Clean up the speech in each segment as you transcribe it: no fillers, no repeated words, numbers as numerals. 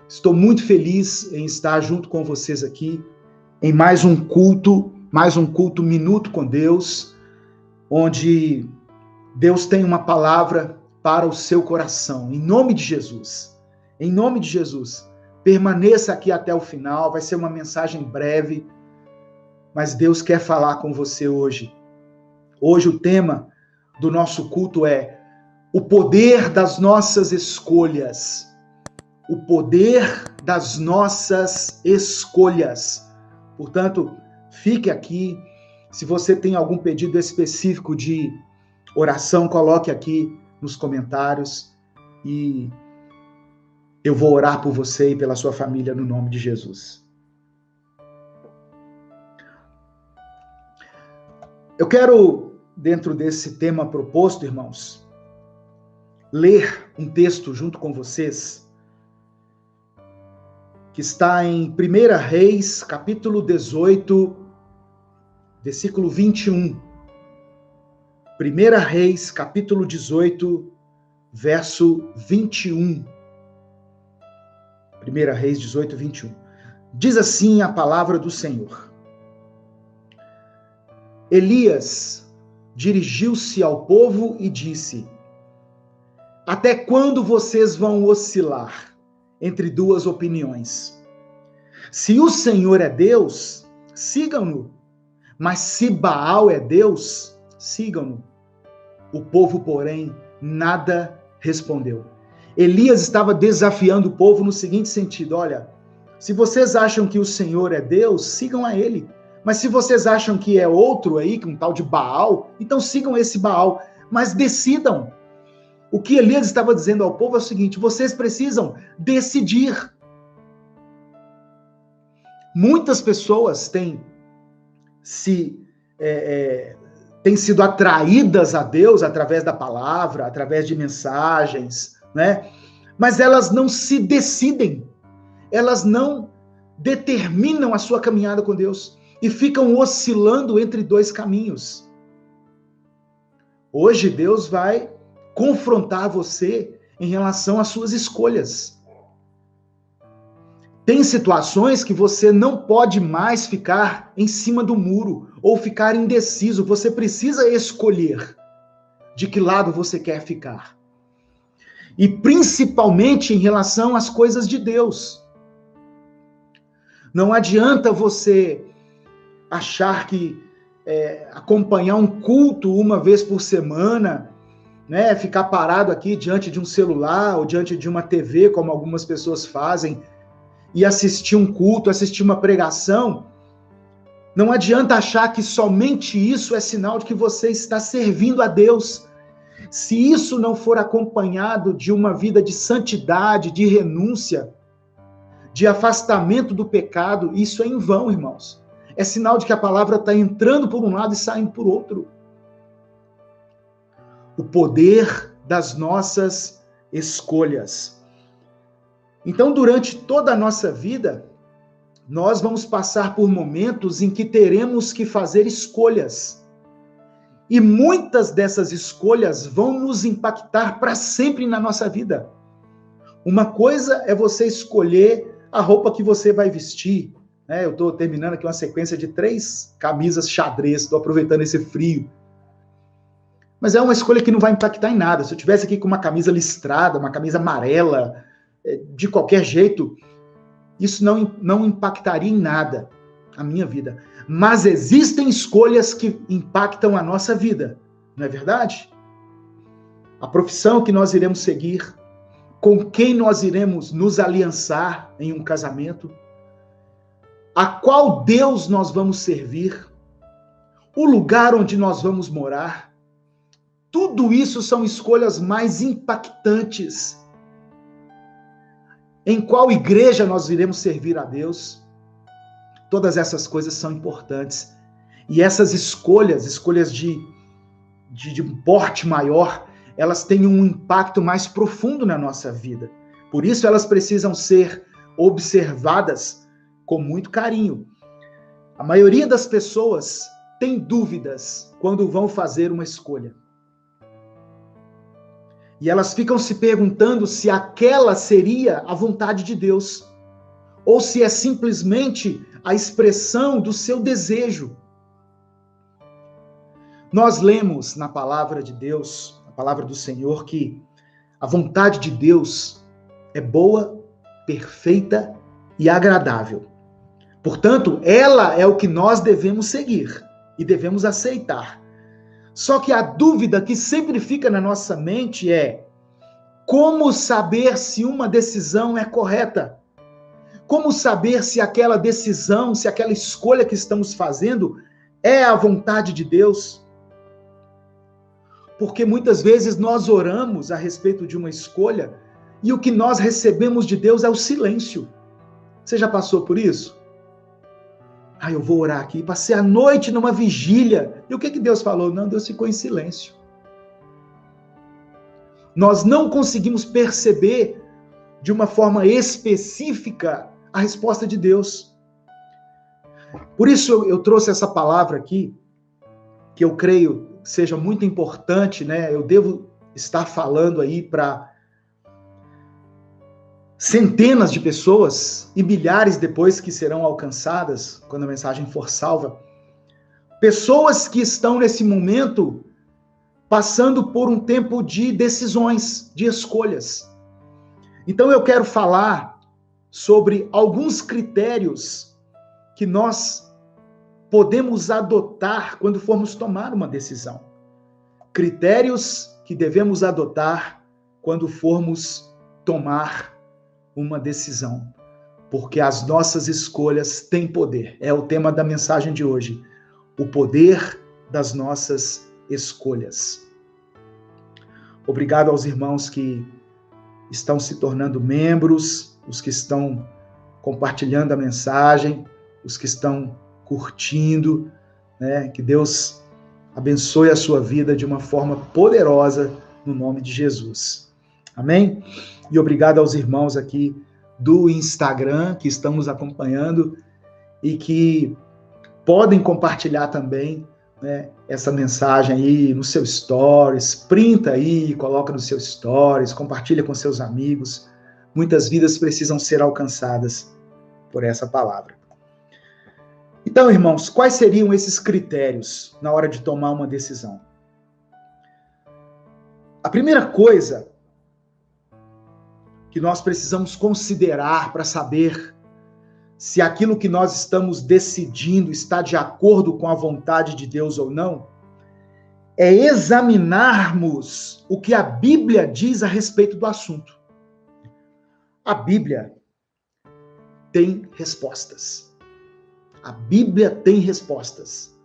Estou muito feliz em estar junto com vocês aqui em mais um culto Minuto com Deus, onde Deus tem uma palavra para o seu coração. Em nome de Jesus, permaneça aqui até o final, vai ser uma mensagem breve, mas Deus quer falar com você hoje. Hoje o tema do nosso culto é o poder das nossas escolhas. O poder das nossas escolhas. Portanto, fique aqui. Se você tem algum pedido específico de oração, coloque aqui nos comentários e eu vou orar por você e pela sua família no nome de Jesus. Eu quero, dentro desse tema proposto, irmãos, ler um texto junto com vocês que está em 1 Reis, capítulo 18, versículo 21. 1 Reis, capítulo 18, verso 21. 1 Reis 18, 21. Diz assim a palavra do Senhor. Elias dirigiu-se ao povo e disse: até quando vocês vão oscilar entre duas opiniões? Se o Senhor é Deus, sigam-no. Mas se Baal é Deus, sigam-no. O povo, porém, nada respondeu. Elias estava desafiando o povo no seguinte sentido: olha, se vocês acham que o Senhor é Deus, sigam a ele. Mas se vocês acham que é outro aí, que um tal de Baal, então sigam esse Baal. Mas decidam. O que Elias estava dizendo ao povo é o seguinte: vocês precisam decidir. Muitas pessoas têm sido atraídas a Deus através da palavra, através de mensagens, né? Mas elas não se decidem, elas não determinam a sua caminhada com Deus e ficam oscilando entre dois caminhos. Hoje Deus vai confrontar você em relação às suas escolhas. Tem situações que você não pode mais ficar em cima do muro ou ficar indeciso. Você precisa escolher de que lado você quer ficar. E principalmente em relação às coisas de Deus. Não adianta você achar que acompanhar um culto uma vez por semana, né, ficar parado aqui diante de um celular ou diante de uma TV, como algumas pessoas fazem, e assistir um culto, assistir uma pregação. Não adianta achar que somente isso é sinal de que você está servindo a Deus. Se isso não for acompanhado de uma vida de santidade, de renúncia, de afastamento do pecado, isso é em vão, irmãos. É sinal de que a palavra está entrando por um lado e saindo por outro. O poder das nossas escolhas. Então, durante toda a nossa vida, nós vamos passar por momentos em que teremos que fazer escolhas. E muitas dessas escolhas vão nos impactar para sempre na nossa vida. Uma coisa é você escolher a roupa que você vai vestir. Né? Eu estou terminando aqui uma sequência de 3 camisas xadrez, estou aproveitando esse frio. Mas é uma escolha que não vai impactar em nada. Se eu tivesse aqui com uma camisa listrada, uma camisa amarela, de qualquer jeito, isso não impactaria em nada a minha vida. Mas existem escolhas que impactam a nossa vida, não é verdade? A profissão que nós iremos seguir, com quem nós iremos nos aliançar em um casamento, a qual Deus nós vamos servir, o lugar onde nós vamos morar, tudo isso são escolhas mais impactantes. Em qual igreja nós iremos servir a Deus? Todas essas coisas são importantes. E essas escolhas de um porte maior, elas têm um impacto mais profundo na nossa vida. Por isso elas precisam ser observadas com muito carinho. A maioria das pessoas tem dúvidas quando vão fazer uma escolha. E elas ficam se perguntando se aquela seria a vontade de Deus, ou se é simplesmente a expressão do seu desejo. Nós lemos na palavra de Deus, na palavra do Senhor, que a vontade de Deus é boa, perfeita e agradável. Portanto, ela é o que nós devemos seguir e devemos aceitar. Só que a dúvida que sempre fica na nossa mente é: como saber se uma decisão é correta? Como saber se aquela decisão, se aquela escolha que estamos fazendo é a vontade de Deus? Porque muitas vezes nós oramos a respeito de uma escolha e o que nós recebemos de Deus é o silêncio. Você já passou por isso? Eu vou orar aqui, passei a noite numa vigília. E o que Deus falou? Não, Deus ficou em silêncio. Nós não conseguimos perceber de uma forma específica a resposta de Deus. Por isso eu trouxe essa palavra aqui, que eu creio seja muito importante, né? Eu devo estar falando aí para centenas de pessoas e milhares depois que serão alcançadas quando a mensagem for salva. Pessoas que estão nesse momento passando por um tempo de decisões, de escolhas. Então eu quero falar sobre alguns critérios que nós podemos adotar quando formos tomar uma decisão. Critérios que devemos adotar quando formos tomar uma decisão, porque as nossas escolhas têm poder. É o tema da mensagem de hoje, o poder das nossas escolhas. Obrigado aos irmãos que estão se tornando membros, os que estão compartilhando a mensagem, os que estão curtindo, né? Que Deus abençoe a sua vida de uma forma poderosa no nome de Jesus. Amém? E obrigado aos irmãos aqui do Instagram que estão nos acompanhando e que podem compartilhar também, né, essa mensagem aí no seu stories, printa aí, coloca no seu stories, compartilha com seus amigos. Muitas vidas precisam ser alcançadas por essa palavra. Então, irmãos, quais seriam esses critérios na hora de tomar uma decisão? A primeira coisa que nós precisamos considerar para saber se aquilo que nós estamos decidindo está de acordo com a vontade de Deus ou não, é examinarmos o que a Bíblia diz a respeito do assunto. A Bíblia tem respostas. A Bíblia tem respostas.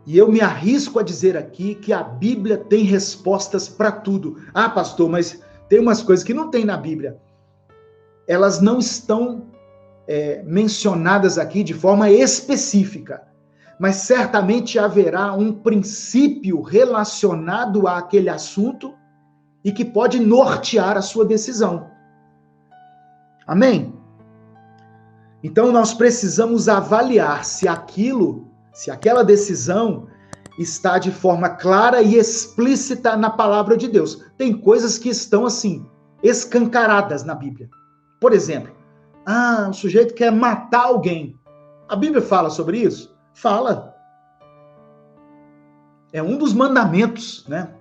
E eu me arrisco a dizer aqui que a Bíblia tem respostas para tudo. Pastor, mas tem umas coisas que não tem na Bíblia. Elas não estão mencionadas aqui de forma específica, mas certamente haverá um princípio relacionado àquele assunto e que pode nortear a sua decisão. Amém? Então nós precisamos avaliar se aquela decisão está de forma clara e explícita na palavra de Deus. Tem coisas que estão assim, escancaradas na Bíblia. Por exemplo, o sujeito quer matar alguém. A Bíblia fala sobre isso? Fala. É um dos mandamentos, né?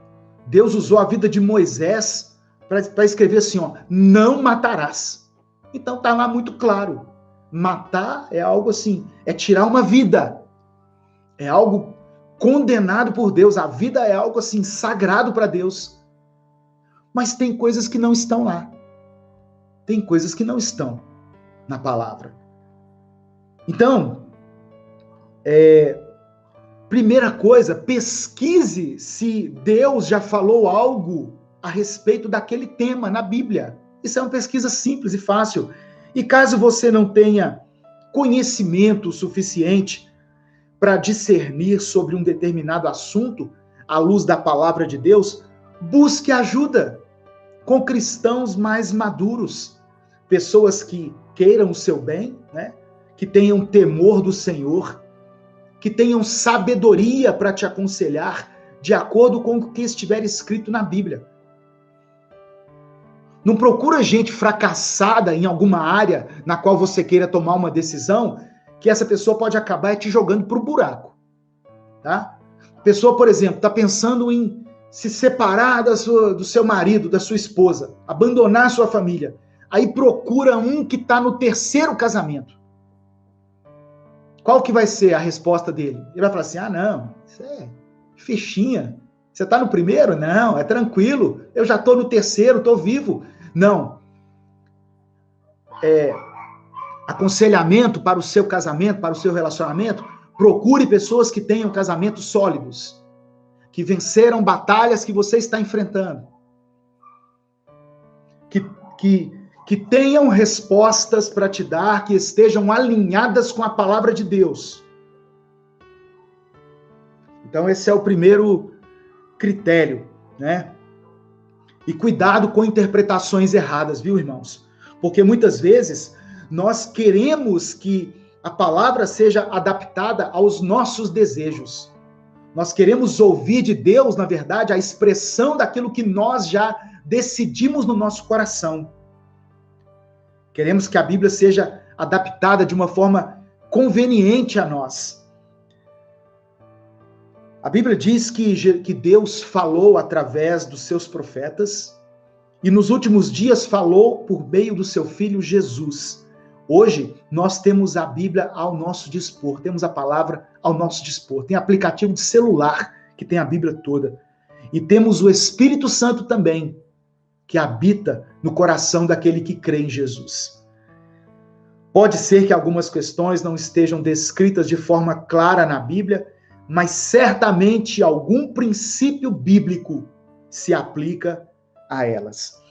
Deus usou a vida de Moisés para escrever assim, não matarás. Então está lá muito claro. Matar é algo assim, é tirar uma vida. É algo condenado por Deus. A vida é algo assim, sagrado para Deus. Mas tem coisas que não estão lá. Tem coisas que não estão na palavra. Então, primeira coisa, pesquise se Deus já falou algo a respeito daquele tema na Bíblia. Isso é uma pesquisa simples e fácil. E caso você não tenha conhecimento suficiente para discernir sobre um determinado assunto, à luz da palavra de Deus, busque ajuda com cristãos mais maduros, pessoas que queiram o seu bem, né? Que tenham temor do Senhor, que tenham sabedoria para te aconselhar de acordo com o que estiver escrito na Bíblia. Não procura gente fracassada em alguma área na qual você queira tomar uma decisão, que essa pessoa pode acabar te jogando para o buraco. Tá? A pessoa, por exemplo, está pensando em se separar do seu marido, da sua esposa, abandonar a sua família. Aí procura um que está no 3º casamento. Qual que vai ser a resposta dele? Ele vai falar assim, não, isso é fichinha. Você está no 1º? Não, é tranquilo. Eu já estou no 3º, estou vivo. Não. Aconselhamento para o seu casamento, para o seu relacionamento, procure pessoas que tenham casamentos sólidos, que venceram batalhas que você está enfrentando, que tenham respostas para te dar, que estejam alinhadas com a palavra de Deus. Então esse é o primeiro critério, né? E cuidado com interpretações erradas, viu, irmãos? Porque muitas vezes nós queremos que a palavra seja adaptada aos nossos desejos. Nós queremos ouvir de Deus, na verdade, a expressão daquilo que nós já decidimos no nosso coração. Queremos que a Bíblia seja adaptada de uma forma conveniente a nós. A Bíblia diz que Deus falou através dos seus profetas e nos últimos dias falou por meio do seu Filho Jesus. Hoje, nós temos a Bíblia ao nosso dispor, temos a palavra ao nosso dispor. Tem aplicativo de celular que tem a Bíblia toda. E temos o Espírito Santo também, que habita no coração daquele que crê em Jesus. Pode ser que algumas questões não estejam descritas de forma clara na Bíblia, mas certamente algum princípio bíblico se aplica a elas.